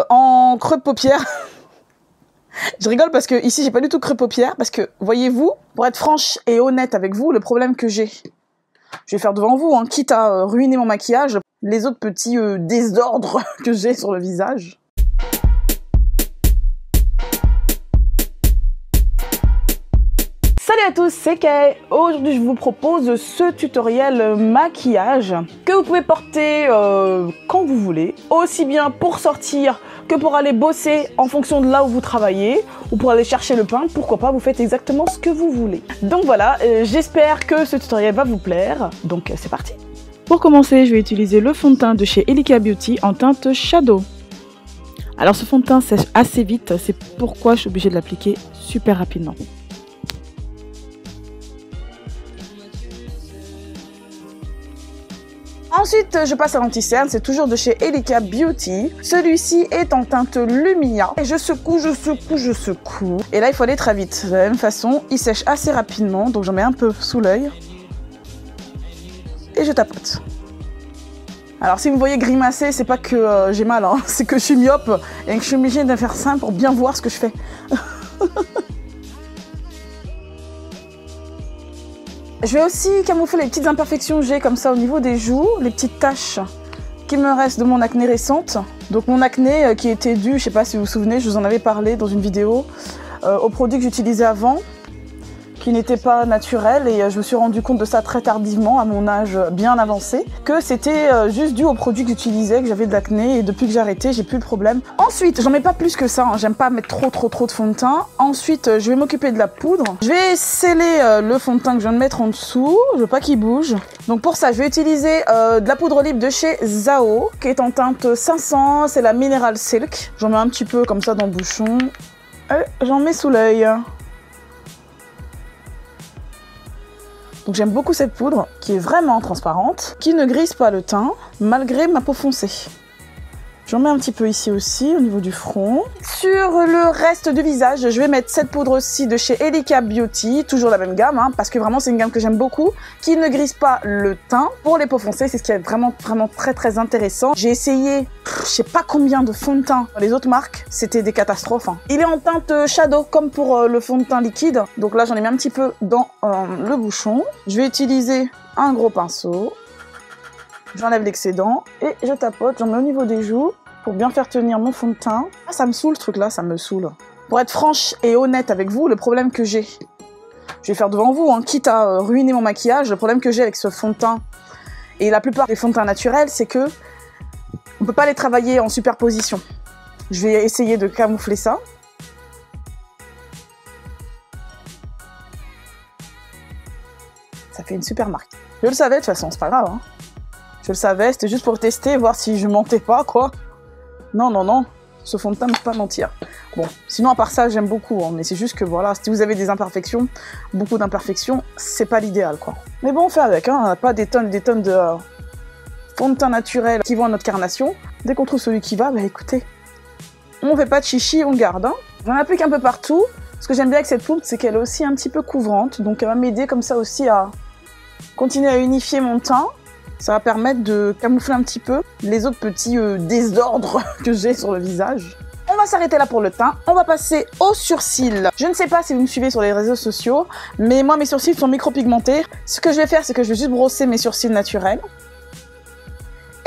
en creux de paupière. Je rigole parce que ici j'ai pas du tout creux de paupière parce que voyez-vous, pour être franche et honnête avec vous, le problème que j'ai, je vais faire devant vous, hein, quitte à ruiner mon maquillage, les autres petits désordres que j'ai sur le visage. Salut à tous, c'est Kay. Aujourd'hui, je vous propose ce tutoriel maquillage que vous pouvez porter quand vous voulez, aussi bien pour sortir que pour aller bosser en fonction de là où vous travaillez ou pour aller chercher le pain. Pourquoi pas, vous faites exactement ce que vous voulez. Donc voilà, j'espère que ce tutoriel va vous plaire. Donc c'est parti. Pour commencer, je vais utiliser le fond de teint de chez Elika Beauty en teinte Shadow. Alors ce fond de teint sèche assez vite, c'est pourquoi je suis obligée de l'appliquer super rapidement. Ensuite, je passe à l'anti-cerne, c'est toujours de chez Elika Beauty. Celui-ci est en teinte Lumia. Et je secoue, je secoue, je secoue. Et là, il faut aller très vite. De la même façon, il sèche assez rapidement, donc j'en mets un peu sous l'œil. Et je tapote. Alors, si vous voyez grimacer, c'est pas que j'ai mal, hein. C'est que je suis myope et que je suis obligée de faire ça pour bien voir ce que je fais. Je vais aussi camoufler les petites imperfections que j'ai comme ça au niveau des joues, les petites taches qui me restent de mon acné récente. Donc mon acné qui était dû, je sais pas si vous vous souvenez, je vous en avais parlé dans une vidéo, au produit que j'utilisais avant, qui n'était pas naturel, et je me suis rendu compte de ça très tardivement, à mon âge bien avancé, que c'était juste dû aux produits que j'utilisais, que j'avais de l'acné, et depuis que j'ai arrêté, j'ai plus le problème. Ensuite, j'en mets pas plus que ça, hein. J'aime pas mettre trop de fond de teint. Ensuite, je vais m'occuper de la poudre. Je vais sceller le fond de teint que je viens de mettre en dessous, je veux pas qu'il bouge. Donc pour ça, je vais utiliser de la poudre libre de chez Zao, qui est en teinte 500, c'est la Mineral Silk. J'en mets un petit peu comme ça dans le bouchon, et j'en mets sous l'œil. Donc j'aime beaucoup cette poudre qui est vraiment transparente, qui ne grise pas le teint malgré ma peau foncée. J'en mets un petit peu ici aussi au niveau du front. Sur le reste du visage, je vais mettre cette poudre aussi de chez Elika Beauty, toujours la même gamme, hein, parce que vraiment c'est une gamme que j'aime beaucoup, qui ne grise pas le teint. Pour les peaux foncées, c'est ce qui est vraiment très intéressant. J'ai essayé, je sais pas combien de fonds de teint. Les autres marques, c'était des catastrophes, hein. Il est en teinte Shadow comme pour le fond de teint liquide. Donc là, j'en ai mis un petit peu dans le bouchon. Je vais utiliser un gros pinceau. J'enlève l'excédent et je tapote, j'en mets au niveau des joues pour bien faire tenir mon fond de teint. Ah, ça me saoule ce truc là, ça me saoule. Pour être franche et honnête avec vous, le problème que j'ai, je vais faire devant vous, hein, quitte à ruiner mon maquillage, le problème que j'ai avec ce fond de teint et la plupart des fonds de teint naturels, c'est que on peut pas les travailler en superposition. Je vais essayer de camoufler ça. Ça fait une super marque. Je le savais de toute façon, c'est pas grave, hein. Je le savais, c'était juste pour tester, voir si je mentais pas, quoi. Non, ce fond de teint ne peut pas mentir. Bon, sinon à part ça, j'aime beaucoup, hein, mais c'est juste que voilà, si vous avez des imperfections, beaucoup d'imperfections, c'est pas l'idéal, quoi. Mais bon, on fait avec, hein, on n'a pas des tonnes de fond de teint naturel qui vont à notre carnation. Dès qu'on trouve celui qui va, bah écoutez, on fait pas de chichi, on garde, hein. J'en applique un peu partout. Ce que j'aime bien avec cette poudre, c'est qu'elle est aussi un petit peu couvrante, donc elle va m'aider comme ça aussi à continuer à unifier mon teint. Ça va permettre de camoufler un petit peu les autres petits désordres que j'ai sur le visage. On va s'arrêter là pour le teint. On va passer aux sourcils. Je ne sais pas si vous me suivez sur les réseaux sociaux, mais moi mes sourcils sont micro-pigmentés. Ce que je vais faire, c'est que je vais juste brosser mes sourcils naturels.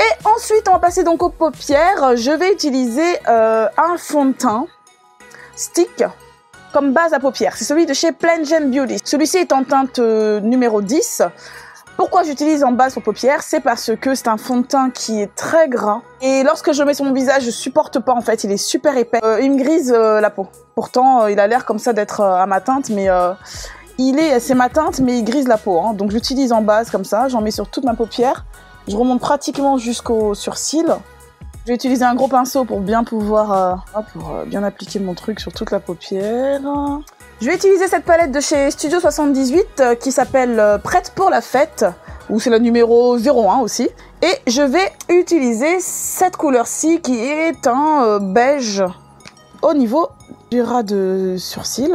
Et ensuite, on va passer donc aux paupières. Je vais utiliser un fond de teint stick comme base à paupières. C'est celui de chez Plain Beauty. Celui-ci est en teinte numéro 10. Pourquoi j'utilise en base pour paupières? C'est parce que c'est un fond de teint qui est très gras. Et lorsque je le mets sur mon visage, je supporte pas en fait, il est super épais. Il me grise la peau. Pourtant, il a l'air comme ça d'être à ma teinte, mais c'est ma teinte, mais il grise la peau, hein. Donc j'utilise en base comme ça, j'en mets sur toute ma paupière. Je remonte pratiquement jusqu'au sourcil. Je vais utiliser un gros pinceau pour bien pouvoir bien appliquer mon truc sur toute la paupière. Je vais utiliser cette palette de chez Studio 78 qui s'appelle Prête pour la fête, ou c'est la numéro 01 aussi. Et je vais utiliser cette couleur-ci qui est un beige au niveau du ras de sourcil.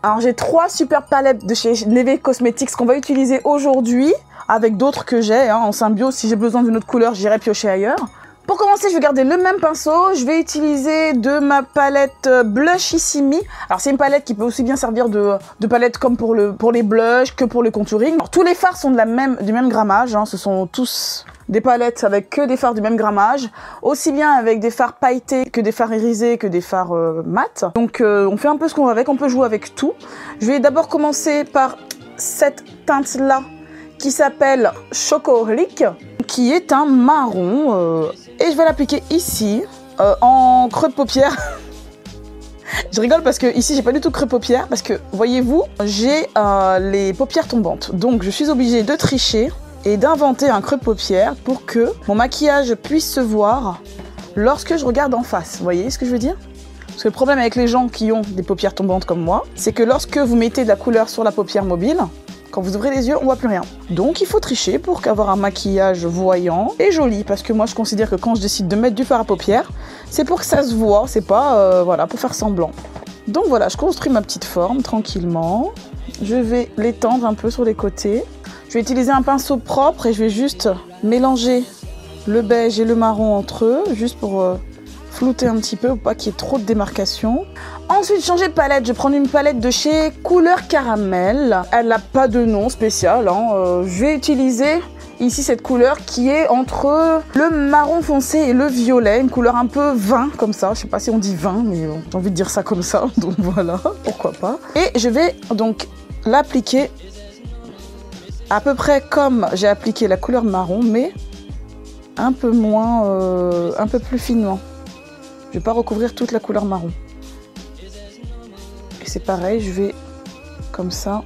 Alors j'ai 3 super palettes de chez Neve Cosmetics qu'on va utiliser aujourd'hui, avec d'autres que j'ai, hein, en symbiose. Si j'ai besoin d'une autre couleur, j'irai piocher ailleurs. Pour commencer, je vais garder le même pinceau. Je vais utiliser de ma palette Blushissimi. Alors, c'est une palette qui peut aussi bien servir de palette comme pour les blushs que pour le contouring. Alors, tous les fards sont du même grammage. Hein. Ce sont tous des palettes avec que des fards du même grammage. Aussi bien avec des fards pailletés que des fards irisés que des fards mat. Donc, on fait un peu ce qu'on veut avec. On peut jouer avec tout. Je vais d'abord commencer par cette teinte-là qui s'appelle Chocoholic, qui est un marron. Et je vais l'appliquer ici, en creux de paupière. Je rigole parce que ici, j'ai pas du tout creux de paupière, parce que, voyez-vous, j'ai les paupières tombantes. Donc, je suis obligée de tricher et d'inventer un creux de paupière pour que mon maquillage puisse se voir lorsque je regarde en face. Vous voyez ce que je veux dire? Parce que le problème avec les gens qui ont des paupières tombantes comme moi, c'est que lorsque vous mettez de la couleur sur la paupière mobile, quand vous ouvrez les yeux, on voit plus rien. Donc il faut tricher pour avoir un maquillage voyant et joli. Parce que moi, je considère que quand je décide de mettre du fard à paupières, c'est pour que ça se voit, c'est pas voilà, pour faire semblant. Donc voilà, je construis ma petite forme tranquillement. Je vais l'étendre un peu sur les côtés. Je vais utiliser un pinceau propre et je vais juste mélanger le beige et le marron entre eux, juste pour flouter un petit peu, pour pas qu'il y ait trop de démarcation. Ensuite, changer de palette. Je vais prendre une palette de chez Couleur Caramel. Elle n'a pas de nom spécial. Hein. Je vais utiliser ici cette couleur qui est entre le marron foncé et le violet. Une couleur un peu vin, comme ça. Je sais pas si on dit vin, mais j'ai envie de dire ça comme ça. Donc voilà, pourquoi pas. Et je vais donc l'appliquer à peu près comme j'ai appliqué la couleur marron, mais un peu moins, un peu plus finement. Je vais pas recouvrir toute la couleur marron. Et c'est pareil, je vais comme ça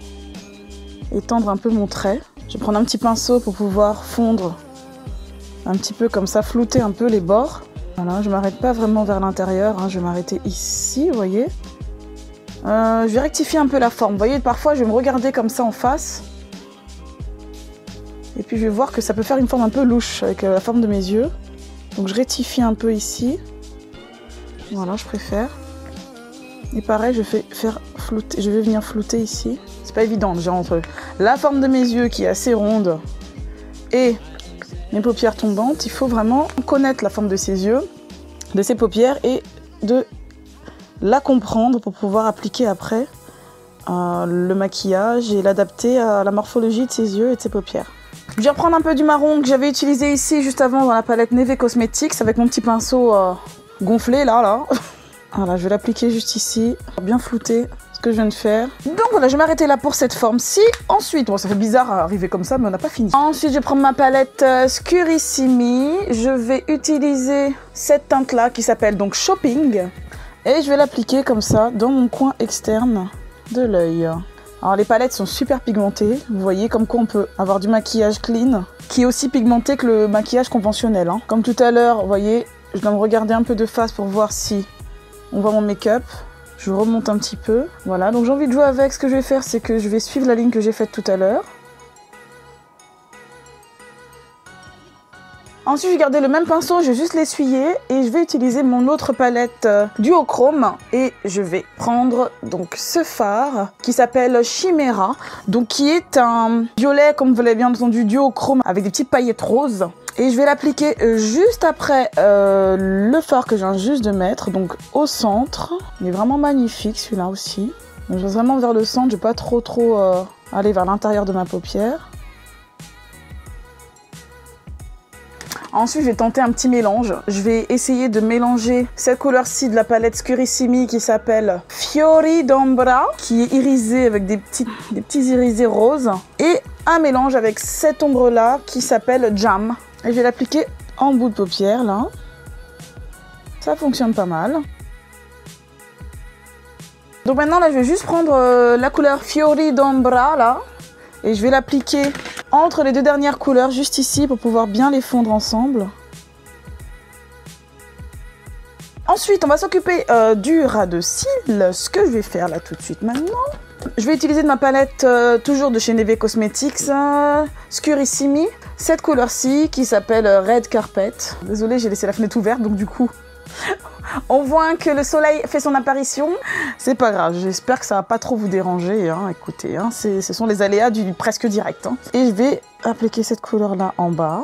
étendre un peu mon trait. Je vais prendre un petit pinceau pour pouvoir fondre un petit peu comme ça, flouter un peu les bords. Voilà, je m'arrête pas vraiment vers l'intérieur, hein, je vais m'arrêter ici, vous voyez. Je vais rectifier un peu la forme. Vous voyez, parfois je vais me regarder comme ça en face. Et puis je vais voir que ça peut faire une forme un peu louche avec la forme de mes yeux. Donc je rectifie un peu ici. Voilà, je préfère. Et pareil, je vais venir flouter ici. C'est pas évident, déjà entre la forme de mes yeux qui est assez ronde et mes paupières tombantes, il faut vraiment connaître la forme de ses yeux, de ses paupières et de la comprendre pour pouvoir appliquer après le maquillage et l'adapter à la morphologie de ses yeux et de ses paupières. Je vais reprendre un peu du marron que j'avais utilisé ici juste avant dans la palette Neve Cosmetics avec mon petit pinceau gonflé là. Voilà, je vais l'appliquer juste ici, bien flouter ce que je viens de faire. Donc voilà, je vais m'arrêter là pour cette forme-ci. Ensuite, bon, ça fait bizarre à arriver comme ça, mais on n'a pas fini. Ensuite, je vais prendre ma palette Scurissimi. Je vais utiliser cette teinte-là qui s'appelle donc Shopping. Et je vais l'appliquer comme ça dans mon coin externe de l'œil. Alors les palettes sont super pigmentées. Vous voyez comme quoi on peut avoir du maquillage clean qui est aussi pigmenté que le maquillage conventionnel. Hein. Comme tout à l'heure, vous voyez, je dois me regarder un peu de face pour voir si on voit mon make-up. Je remonte un petit peu. Voilà, donc j'ai envie de jouer avec. Ce que je vais faire, c'est que je vais suivre la ligne que j'ai faite tout à l'heure. Ensuite, je vais garder le même pinceau, je vais juste l'essuyer et je vais utiliser mon autre palette duochrome et je vais prendre donc ce fard qui s'appelle Chimera, donc qui est un violet, comme vous l'avez bien entendu, duochrome avec des petites paillettes roses. Et je vais l'appliquer juste après le fard que je viens juste de mettre, donc au centre. Il est vraiment magnifique celui-là aussi. Donc, je vais vraiment vers le centre, je ne vais pas trop aller vers l'intérieur de ma paupière. Ensuite, je vais tenter un petit mélange. Je vais essayer de mélanger cette couleur-ci de la palette Scurissimi qui s'appelle Fiori d'Ombra, qui est irisée avec des petits irisés roses. Et un mélange avec cette ombre-là qui s'appelle Jam. Et je vais l'appliquer en bout de paupière, là. Ça fonctionne pas mal. Donc maintenant, là, je vais juste prendre la couleur Fiori d'Ombra, là. Et je vais l'appliquer entre les deux dernières couleurs, juste ici, pour pouvoir bien les fondre ensemble. Ensuite, on va s'occuper du ras de cils. Ce que je vais faire là tout de suite maintenant, je vais utiliser de ma palette toujours de chez Neve Cosmetics, Scurissimi, cette couleur-ci qui s'appelle Red Carpet. Désolée, j'ai laissé la fenêtre ouverte, donc du coup, on voit que le soleil fait son apparition. C'est pas grave, j'espère que ça va pas trop vous déranger. Hein. Écoutez, hein, ce sont les aléas du presque direct. Hein. Et je vais appliquer cette couleur-là en bas.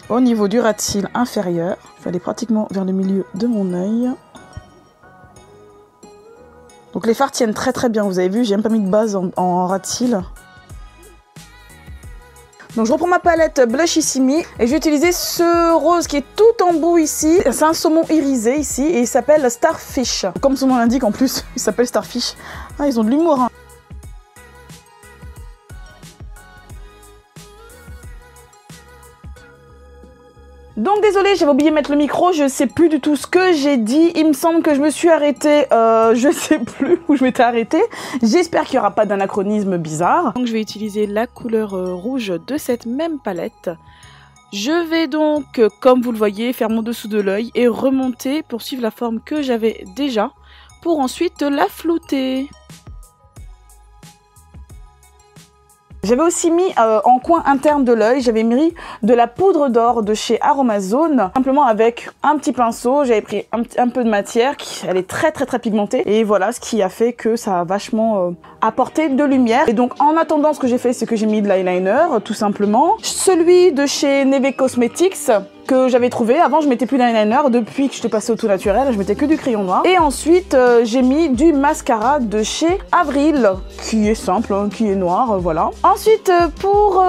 au niveau du ras de cils inférieur. Je vais aller pratiquement vers le milieu de mon œil. Donc les fards tiennent très très bien, vous avez vu, j'ai même pas mis de base en ras de cils. Donc je reprends ma palette Blushissimi et je vais utiliser ce rose qui est tout en bout ici. C'est un saumon irisé ici et il s'appelle Starfish. Comme son nom l'indique en plus, il s'appelle Starfish. Ah, ils ont de l'humour, hein. Donc désolée, j'avais oublié de mettre le micro, je sais plus du tout ce que j'ai dit. Il me semble que je me suis arrêtée, je sais plus où je m'étais arrêtée. J'espère qu'il n'y aura pas d'anachronisme bizarre. Donc je vais utiliser la couleur rouge de cette même palette. Je vais donc, comme vous le voyez, faire mon dessous de l'œil et remonter pour suivre la forme que j'avais déjà, pour ensuite la flouter. J'avais aussi mis en coin interne de l'œil, j'avais mis de la poudre d'or de chez Aromazone, simplement avec un petit pinceau, j'avais pris un peu de matière, elle est très pigmentée, et voilà ce qui a fait que ça a vachement apporté de lumière. Et donc en attendant, ce que j'ai fait, c'est que j'ai mis de l'eyeliner, tout simplement. Celui de chez Neve Cosmetics, que j'avais trouvé. Avant, je mettais plus d'eyeliner. Depuis que je suis passée au tout naturel, je mettais que du crayon noir. Et ensuite, j'ai mis du mascara de chez Avril, qui est simple, hein, qui est noir, voilà. Ensuite, pour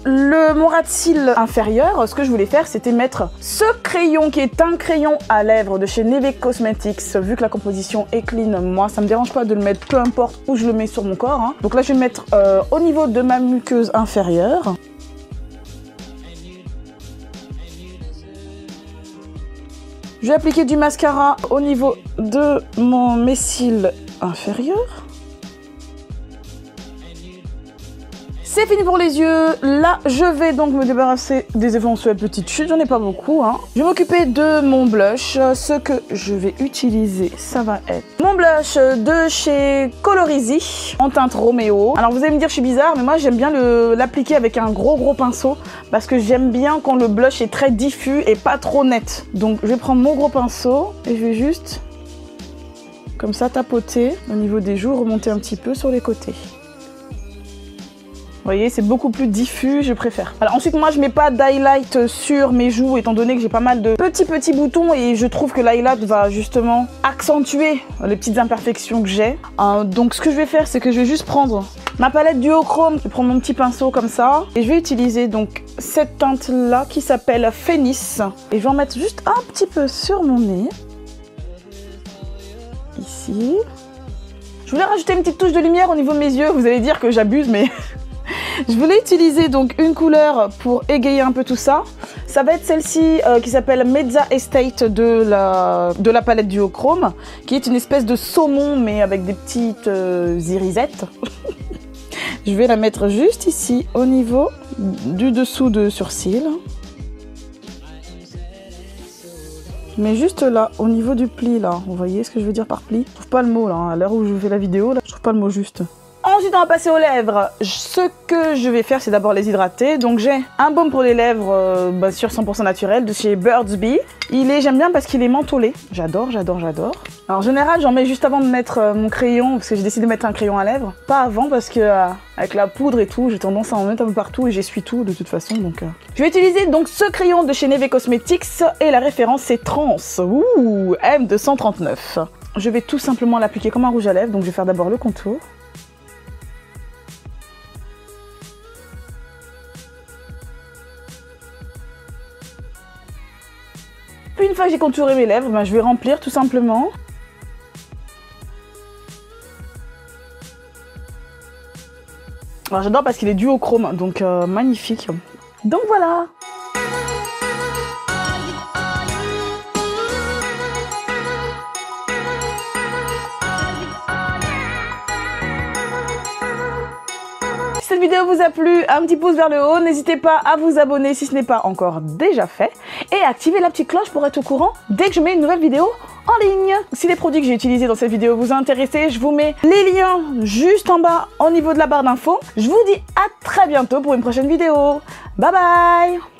mon ras de cils inférieur, ce que je voulais faire, c'était mettre ce crayon, qui est un crayon à lèvres de chez Neve Cosmetics. Vu que la composition est clean, moi, ça me dérange pas de le mettre, peu importe où je le mets sur mon corps, hein. Donc là, je vais le mettre au niveau de ma muqueuse inférieure. Je vais appliquer du mascara au niveau de mes cils inférieurs. C'est fini pour les yeux. Là, je vais donc me débarrasser des éventuelles petites chutes. J'en ai pas beaucoup, hein. Je vais m'occuper de mon blush. Ce que je vais utiliser, ça va être mon blush de chez Colorisy en teinte Roméo. Alors, vous allez me dire, je suis bizarre, mais moi, j'aime bien l'appliquer avec un gros pinceau parce que j'aime bien quand le blush est très diffus et pas trop net. Donc, je vais prendre mon gros pinceau et je vais juste, comme ça, tapoter au niveau des joues, remonter un petit peu sur les côtés. Vous voyez, c'est beaucoup plus diffus, je préfère. Alors ensuite, moi, je mets pas d'highlight sur mes joues, étant donné que j'ai pas mal de petits boutons et je trouve que l'highlight va justement accentuer les petites imperfections que j'ai. Donc ce que je vais faire, c'est que je vais juste prendre ma palette duochrome, je vais prendre mon petit pinceau comme ça et je vais utiliser donc cette teinte-là qui s'appelle Phénix. Et je vais en mettre juste un petit peu sur mon nez. Ici. Je voulais rajouter une petite touche de lumière au niveau de mes yeux, vous allez dire que j'abuse, mais... Je voulais utiliser donc une couleur pour égayer un peu tout ça. Ça va être celle-ci qui s'appelle Mezza Estate de la palette duochrome, qui est une espèce de saumon mais avec des petites irisettes. Je vais la mettre juste ici au niveau du dessous de sourcil. Mais juste là, au niveau du pli là, vous voyez ce que je veux dire par pli? Je trouve pas le mot là, à l'heure où je fais la vidéo, là, je trouve pas le mot juste. Ensuite, on va passer aux lèvres. Ce que je vais faire, c'est d'abord les hydrater. Donc, j'ai un baume pour les lèvres sur 100% naturel de chez Burt's Bees. J'aime bien parce qu'il est mentholé. J'adore. Alors, en général, j'en mets juste avant de mettre mon crayon, parce que j'ai décidé de mettre un crayon à lèvres. Pas avant, parce que avec la poudre et tout, j'ai tendance à en mettre un peu partout et j'essuie tout de toute façon. Donc, je vais utiliser donc ce crayon de chez Neve Cosmetics et la référence c'est Trans. Ouh, M239. Je vais tout simplement l'appliquer comme un rouge à lèvres. Donc, je vais faire d'abord le contour. Puis une fois que j'ai contouré mes lèvres, je vais remplir tout simplement. Alors j'adore parce qu'il est duochrome, donc magnifique. Donc voilà. Si cette vidéo vous a plu, un petit pouce vers le haut, n'hésitez pas à vous abonner si ce n'est pas encore déjà fait et activer la petite cloche pour être au courant dès que je mets une nouvelle vidéo en ligne. Si les produits que j'ai utilisés dans cette vidéo vous intéressent, je vous mets les liens juste en bas au niveau de la barre d'infos. Je vous dis à très bientôt pour une prochaine vidéo. Bye bye!